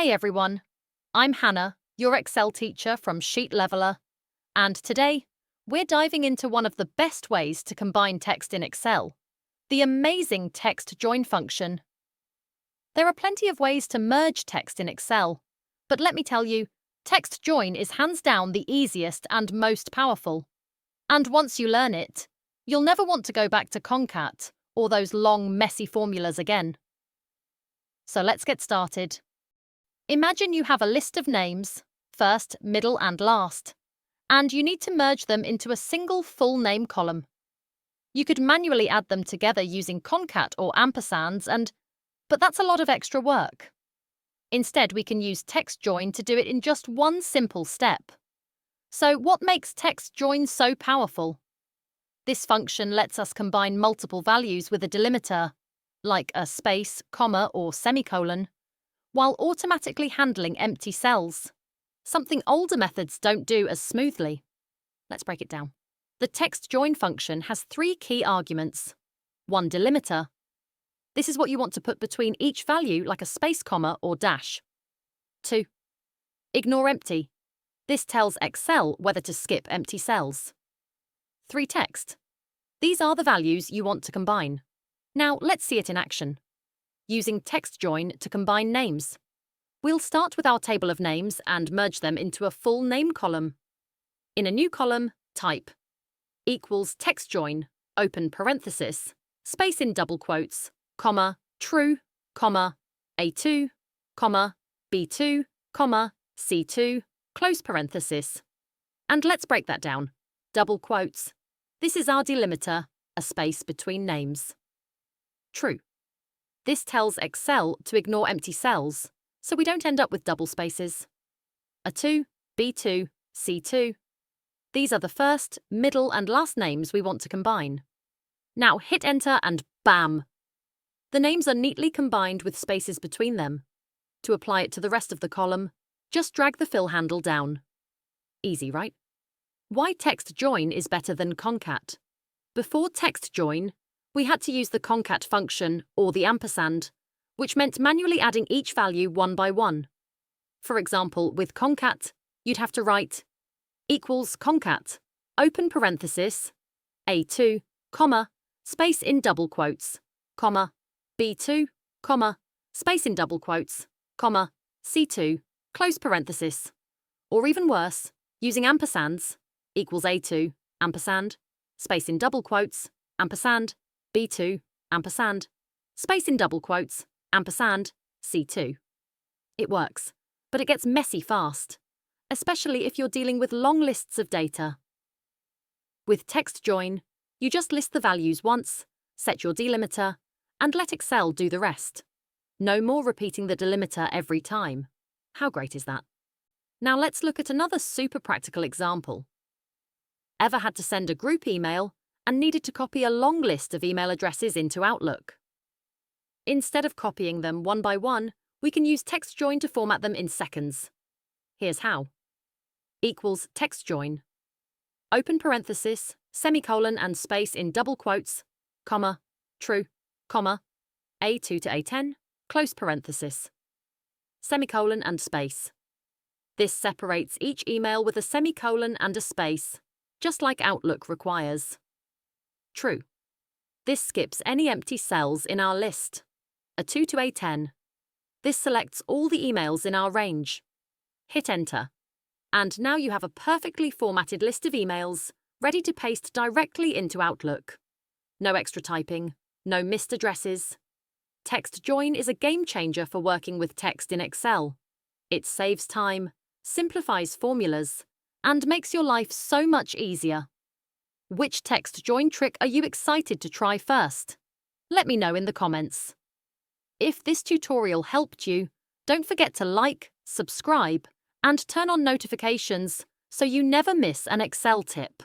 Hey everyone, I'm Hannah, your Excel teacher from Sheet Leveler, and today we're diving into one of the best ways to combine text in Excel, the amazing TEXTJOIN function. There are plenty of ways to merge text in Excel, but let me tell you, TEXTJOIN is hands down the easiest and most powerful. And once you learn it, you'll never want to go back to CONCAT or those long, messy formulas again. So let's get started. Imagine you have a list of names, first, middle, and last, and you need to merge them into a single full name column. You could manually add them together using CONCAT or ampersands, but that's a lot of extra work. Instead, we can use TEXTJOIN to do it in just one simple step. So what makes TEXTJOIN so powerful? This function lets us combine multiple values with a delimiter, like a space, comma, or semicolon, while automatically handling empty cells, something older methods don't do as smoothly. Let's break it down. The TEXTJOIN function has three key arguments. One delimiter. This is what you want to put between each value, like a space, comma, or dash. 2. Ignore empty. This tells Excel whether to skip empty cells. 3. Text. These are the values you want to combine. Now let's see it in action. Using TEXTJOIN to combine names. We'll start with our table of names and merge them into a full name column. In a new column, type equals TEXTJOIN, open parenthesis, space in double quotes, comma, true, comma, A2, comma, B2, comma, C2, close parenthesis. And let's break that down. Double quotes. This is our delimiter, a space between names. True. This tells Excel to ignore empty cells, so we don't end up with double spaces. A2, B2, C2. These are the first, middle, and last names we want to combine. Now hit enter and bam! The names are neatly combined with spaces between them. To apply it to the rest of the column, just drag the fill handle down. Easy, right? Why TEXTJOIN is better than CONCAT? Before TEXTJOIN, we had to use the CONCAT function or the ampersand, which meant manually adding each value one by one. For example, with CONCAT, you'd have to write equals CONCAT, open parenthesis, A2, comma, space in double quotes, comma, B2, comma, space in double quotes, comma, C2, close parenthesis. Or even worse, using ampersands, equals A2, ampersand, space in double quotes, ampersand, B2, ampersand, space in double quotes, ampersand, C2. It works, but it gets messy fast, especially if you're dealing with long lists of data. With TEXTJOIN, you just list the values once, set your delimiter, and let Excel do the rest. No more repeating the delimiter every time. How great is that? Now let's look at another super practical example. Ever had to send a group email and needed to copy a long list of email addresses into Outlook? Instead of copying them one by one, we can use TEXTJOIN to format them in seconds. Here's how. Equals TEXTJOIN. Open parenthesis, semicolon and space in double quotes, comma, true, comma, A2 to A10, close parenthesis. Semicolon and space. This separates each email with a semicolon and a space, just like Outlook requires. True. This skips any empty cells in our list. A2 to A10. This selects all the emails in our range. Hit enter. And now you have a perfectly formatted list of emails ready to paste directly into Outlook. No extra typing, no missed addresses. TEXTJOIN is a game changer for working with text in Excel. It saves time, simplifies formulas, and makes your life so much easier. Which TEXTJOIN trick are you excited to try first? Let me know in the comments. If this tutorial helped you, don't forget to like, subscribe, and turn on notifications so you never miss an Excel tip.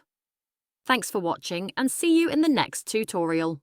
Thanks for watching and see you in the next tutorial.